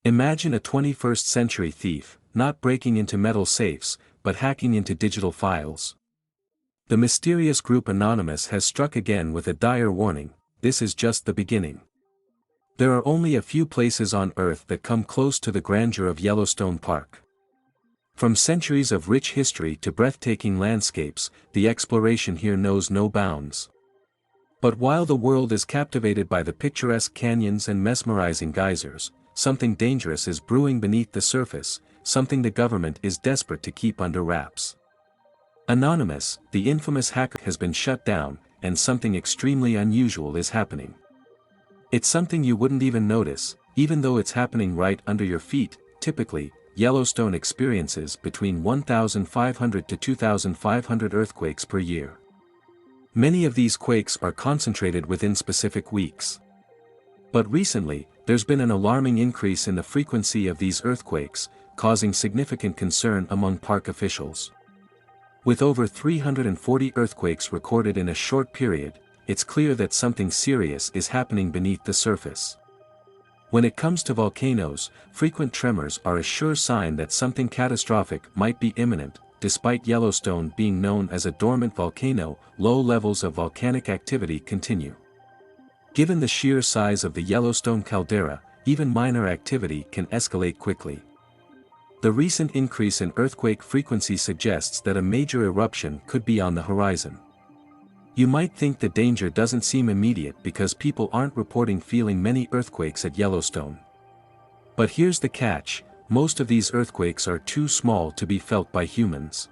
Imagine a 21st century thief, not breaking into metal safes, but hacking into digital files. The mysterious group Anonymous has struck again with a dire warning: this is just the beginning. There are only a few places on Earth that come close to the grandeur of Yellowstone Park. From centuries of rich history to breathtaking landscapes, the exploration here knows no bounds. But while the world is captivated by the picturesque canyons and mesmerizing geysers, something dangerous is brewing beneath the surface, something the government is desperate to keep under wraps. Anonymous, the infamous hacker, has been shut down, and something extremely unusual is happening. It's something you wouldn't even notice, even though it's happening right under your feet. Typically, Yellowstone experiences between 1,500 to 2,500 earthquakes per year. Many of these quakes are concentrated within specific weeks. But recently, there's been an alarming increase in the frequency of these earthquakes, causing significant concern among park officials. With over 340 earthquakes recorded in a short period, it's clear that something serious is happening beneath the surface. When it comes to volcanoes, frequent tremors are a sure sign that something catastrophic might be imminent. Despite Yellowstone being known as a dormant volcano, low levels of volcanic activity continue. Given the sheer size of the Yellowstone caldera, even minor activity can escalate quickly. The recent increase in earthquake frequency suggests that a major eruption could be on the horizon. You might think the danger doesn't seem immediate because people aren't reporting feeling many earthquakes at Yellowstone. But here's the catch: most of these earthquakes are too small to be felt by humans.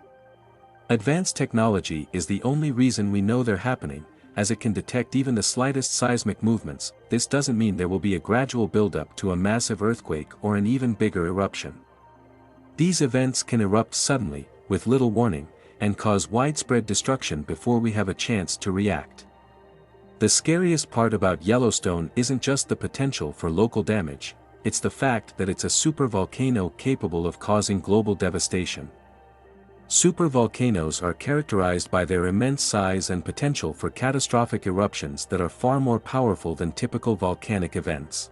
Advanced technology is the only reason we know they're happening, as it can detect even the slightest seismic movements. This doesn't mean there will be a gradual buildup to a massive earthquake or an even bigger eruption. These events can erupt suddenly, with little warning, and cause widespread destruction before we have a chance to react. The scariest part about Yellowstone isn't just the potential for local damage, it's the fact that it's a supervolcano capable of causing global devastation. Supervolcanoes are characterized by their immense size and potential for catastrophic eruptions that are far more powerful than typical volcanic events.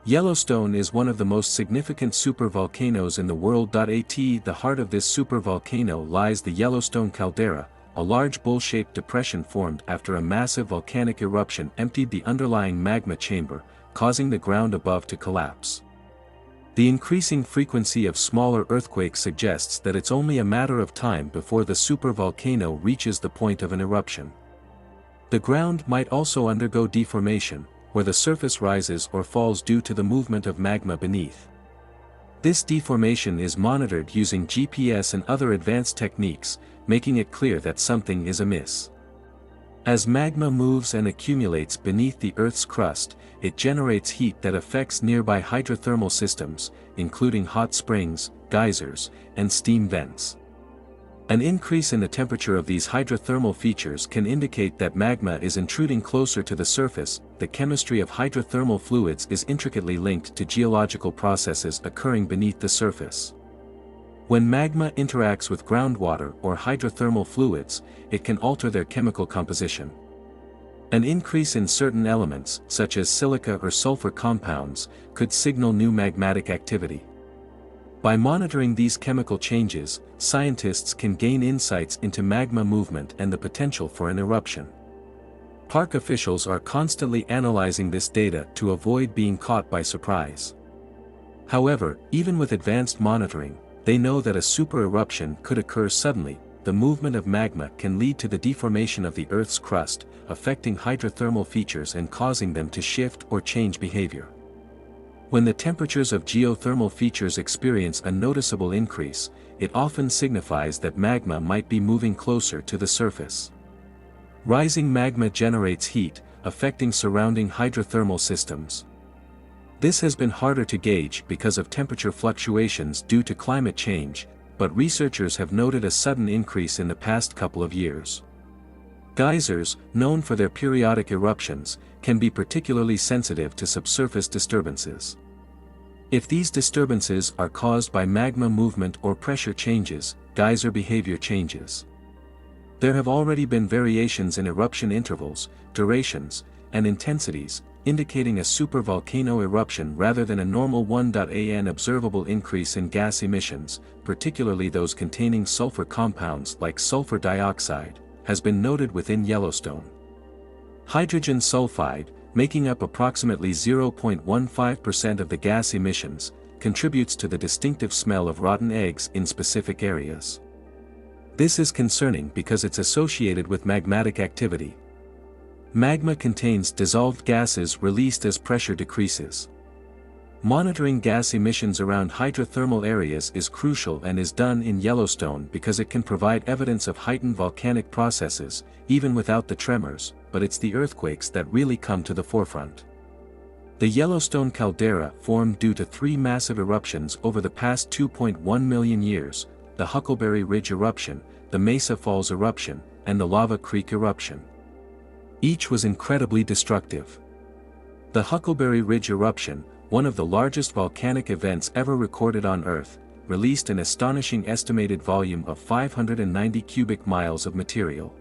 Yellowstone is one of the most significant supervolcanoes in the world. At the heart of this supervolcano lies the Yellowstone caldera, a large bowl-shaped depression formed after a massive volcanic eruption emptied the underlying magma chamber, causing the ground above to collapse. The increasing frequency of smaller earthquakes suggests that it's only a matter of time before the supervolcano reaches the point of an eruption. The ground might also undergo deformation, where the surface rises or falls due to the movement of magma beneath. This deformation is monitored using GPS and other advanced techniques, making it clear that something is amiss. As magma moves and accumulates beneath the Earth's crust, it generates heat that affects nearby hydrothermal systems, including hot springs, geysers, and steam vents. An increase in the temperature of these hydrothermal features can indicate that magma is intruding closer to the surface. The chemistry of hydrothermal fluids is intricately linked to geological processes occurring beneath the surface. When magma interacts with groundwater or hydrothermal fluids, it can alter their chemical composition. An increase in certain elements, such as silica or sulfur compounds, could signal new magmatic activity. By monitoring these chemical changes, scientists can gain insights into magma movement and the potential for an eruption. Park officials are constantly analyzing this data to avoid being caught by surprise. However, even with advanced monitoring, they know that a super eruption could occur suddenly. The movement of magma can lead to the deformation of the Earth's crust, affecting hydrothermal features and causing them to shift or change behavior. When the temperatures of geothermal features experience a noticeable increase, it often signifies that magma might be moving closer to the surface. Rising magma generates heat, affecting surrounding hydrothermal systems. This has been harder to gauge because of temperature fluctuations due to climate change, but researchers have noted a sudden increase in the past couple of years. Geysers, known for their periodic eruptions, can be particularly sensitive to subsurface disturbances. If these disturbances are caused by magma movement or pressure changes, geyser behavior changes. There have already been variations in eruption intervals, durations, and intensities, indicating a supervolcano eruption rather than a normal 1.an observable increase in gas emissions, particularly those containing sulfur compounds like sulfur dioxide, has been noted within Yellowstone. Hydrogen sulfide, making up approximately 0.15% of the gas emissions, contributes to the distinctive smell of rotten eggs in specific areas. This is concerning because it's associated with magmatic activity. Magma contains dissolved gases released as pressure decreases. Monitoring gas emissions around hydrothermal areas is crucial and is done in Yellowstone because it can provide evidence of heightened volcanic processes, even without the tremors, but it's the earthquakes that really come to the forefront. The Yellowstone caldera formed due to three massive eruptions over the past 2.1 million years: the Huckleberry Ridge eruption, the Mesa Falls eruption, and the Lava Creek eruption. Each was incredibly destructive. The Huckleberry Ridge eruption, one of the largest volcanic events ever recorded on Earth, released an astonishing estimated volume of 590 cubic miles of material.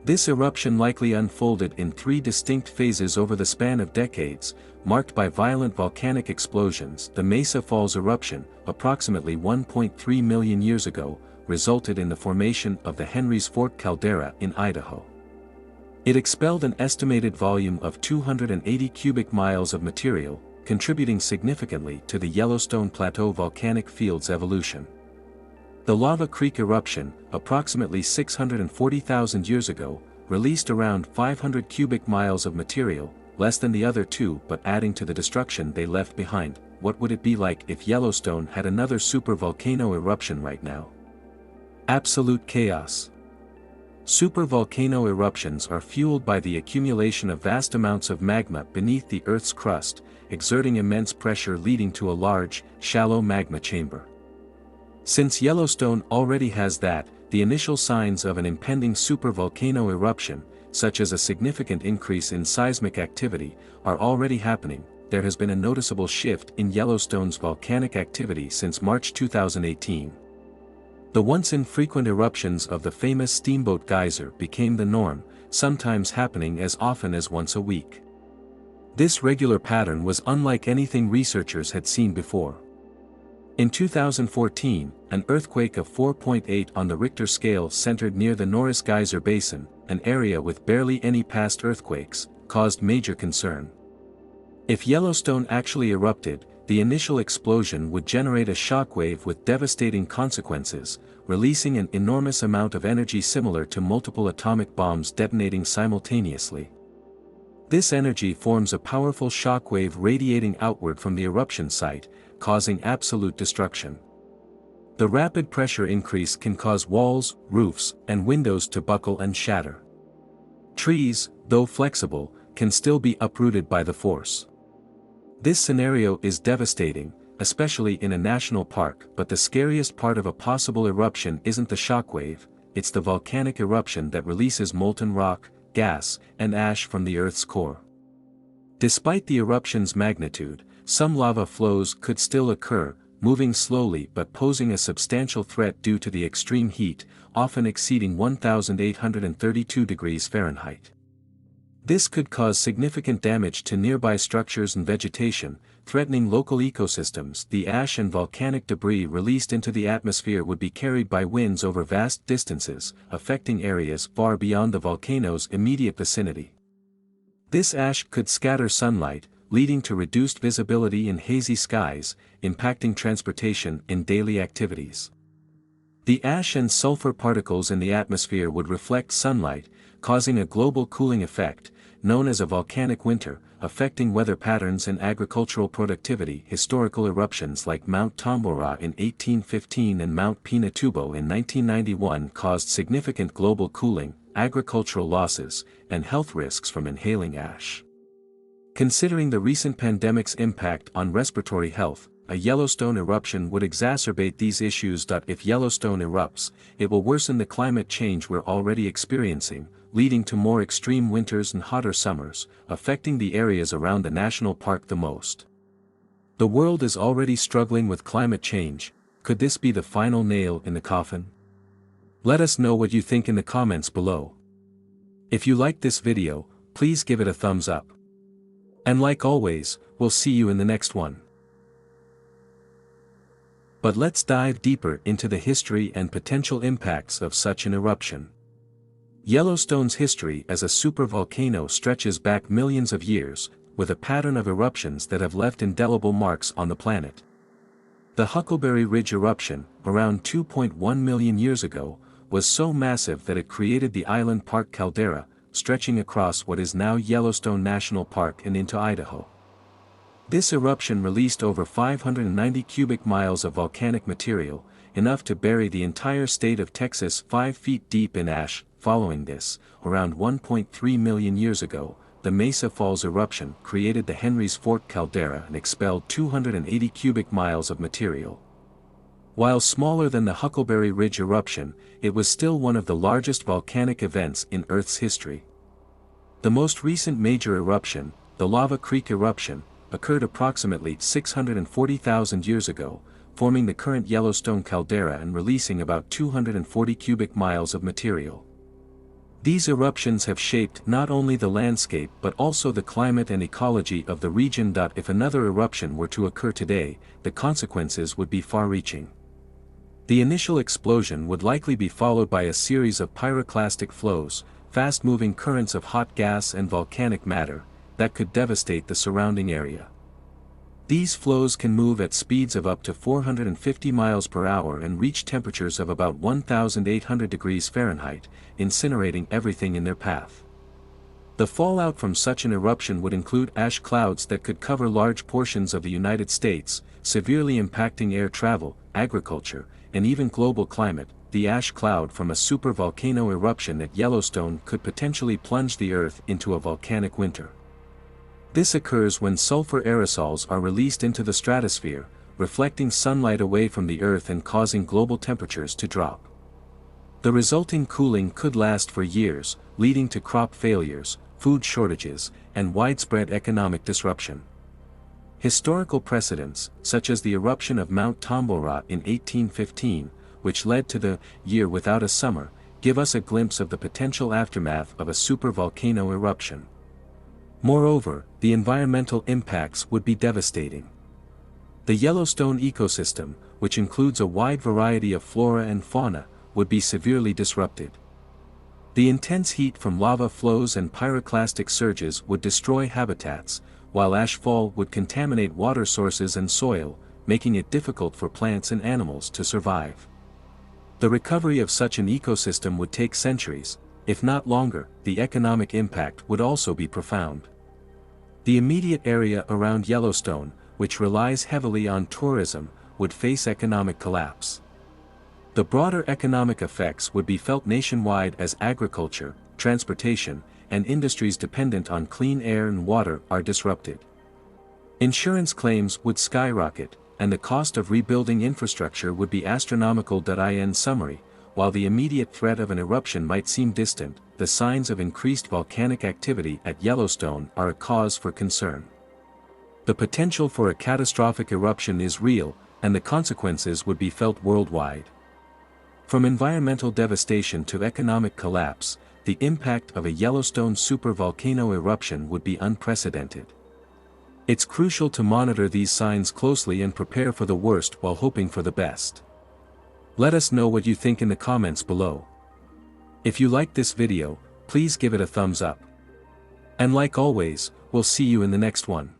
This eruption likely unfolded in three distinct phases over the span of decades, marked by violent volcanic explosions. The Mesa Falls eruption, approximately 1.3 million years ago, resulted in the formation of the Henry's Fork caldera in Idaho. It expelled an estimated volume of 280 cubic miles of material, contributing significantly to the Yellowstone Plateau volcanic field's evolution. The Lava Creek eruption, approximately 640,000 years ago, released around 500 cubic miles of material, less than the other two but adding to the destruction they left behind. What would it be like if Yellowstone had another supervolcano eruption right now? Absolute chaos. Supervolcano eruptions are fueled by the accumulation of vast amounts of magma beneath the Earth's crust, exerting immense pressure leading to a large, shallow magma chamber. Since Yellowstone already has that, the initial signs of an impending supervolcano eruption, such as a significant increase in seismic activity, are already happening. There has been a noticeable shift in Yellowstone's volcanic activity since March 2018. The once infrequent eruptions of the famous Steamboat Geyser became the norm, sometimes happening as often as once a week. This regular pattern was unlike anything researchers had seen before. In 2014, an earthquake of 4.8 on the Richter scale centered near the Norris Geyser Basin, an area with barely any past earthquakes, caused major concern. If Yellowstone actually erupted, the initial explosion would generate a shockwave with devastating consequences, releasing an enormous amount of energy similar to multiple atomic bombs detonating simultaneously. This energy forms a powerful shockwave radiating outward from the eruption site, causing absolute destruction. The rapid pressure increase can cause walls, roofs, and windows to buckle and shatter. Trees, though flexible, can still be uprooted by the force. This scenario is devastating, especially in a national park, but the scariest part of a possible eruption isn't the shockwave, it's the volcanic eruption that releases molten rock, gas, and ash from the Earth's core. Despite the eruption's magnitude, some lava flows could still occur, moving slowly but posing a substantial threat due to the extreme heat, often exceeding 1,832 degrees Fahrenheit. This could cause significant damage to nearby structures and vegetation, threatening local ecosystems. The ash and volcanic debris released into the atmosphere would be carried by winds over vast distances, affecting areas far beyond the volcano's immediate vicinity. This ash could scatter sunlight, leading to reduced visibility in hazy skies, impacting transportation and daily activities. The ash and sulfur particles in the atmosphere would reflect sunlight, causing a global cooling effect, known as a volcanic winter, affecting weather patterns and agricultural productivity. Historical eruptions like Mount Tambora in 1815 and Mount Pinatubo in 1991 caused significant global cooling, agricultural losses, and health risks from inhaling ash. Considering the recent pandemic's impact on respiratory health, a Yellowstone eruption would exacerbate these issues. If Yellowstone erupts, it will worsen the climate change we're already experiencing, leading to more extreme winters and hotter summers, affecting the areas around the national park the most. The world is already struggling with climate change. Could this be the final nail in the coffin? Let us know what you think in the comments below. If you liked this video, please give it a thumbs up. And like always, we'll see you in the next one. But let's dive deeper into the history and potential impacts of such an eruption. Yellowstone's history as a supervolcano stretches back millions of years, with a pattern of eruptions that have left indelible marks on the planet. The Huckleberry Ridge eruption, around 2.1 million years ago, was so massive that it created the Island Park caldera, stretching across what is now Yellowstone National Park and into Idaho. This eruption released over 590 cubic miles of volcanic material, enough to bury the entire state of Texas 5 feet deep in ash. Following this, around 1.3 million years ago, the Mesa Falls eruption created the Henry's Fork caldera and expelled 280 cubic miles of material. While smaller than the Huckleberry Ridge eruption, it was still one of the largest volcanic events in Earth's history. The most recent major eruption, the Lava Creek eruption, occurred approximately 640,000 years ago, forming the current Yellowstone caldera and releasing about 240 cubic miles of material. These eruptions have shaped not only the landscape but also the climate and ecology of the region. If another eruption were to occur today, the consequences would be far-reaching. The initial explosion would likely be followed by a series of pyroclastic flows, fast-moving currents of hot gas and volcanic matter, that could devastate the surrounding area. These flows can move at speeds of up to 450 miles per hour and reach temperatures of about 1,800 degrees Fahrenheit, incinerating everything in their path. The fallout from such an eruption would include ash clouds that could cover large portions of the United States, severely impacting air travel, agriculture, and even global climate. The ash cloud from a supervolcano eruption at Yellowstone could potentially plunge the Earth into a volcanic winter. This occurs when sulfur aerosols are released into the stratosphere, reflecting sunlight away from the Earth and causing global temperatures to drop. The resulting cooling could last for years, leading to crop failures, food shortages, and widespread economic disruption. Historical precedents, such as the eruption of Mount Tamboura in 1815, which led to the year without a summer, give us a glimpse of the potential aftermath of a supervolcano eruption. Moreover, the environmental impacts would be devastating. The Yellowstone ecosystem, which includes a wide variety of flora and fauna, would be severely disrupted. The intense heat from lava flows and pyroclastic surges would destroy habitats, while ashfall would contaminate water sources and soil, making it difficult for plants and animals to survive. The recovery of such an ecosystem would take centuries, if not longer. The economic impact would also be profound. The immediate area around Yellowstone, which relies heavily on tourism, would face economic collapse. The broader economic effects would be felt nationwide as agriculture, transportation, and industries dependent on clean air and water are disrupted. Insurance claims would skyrocket, and the cost of rebuilding infrastructure would be astronomical. In summary, while the immediate threat of an eruption might seem distant, the signs of increased volcanic activity at Yellowstone are a cause for concern. The potential for a catastrophic eruption is real, and the consequences would be felt worldwide. From environmental devastation to economic collapse, the impact of a Yellowstone supervolcano eruption would be unprecedented. It's crucial to monitor these signs closely and prepare for the worst while hoping for the best. Let us know what you think in the comments below. If you liked this video, please give it a thumbs up. And like always, we'll see you in the next one.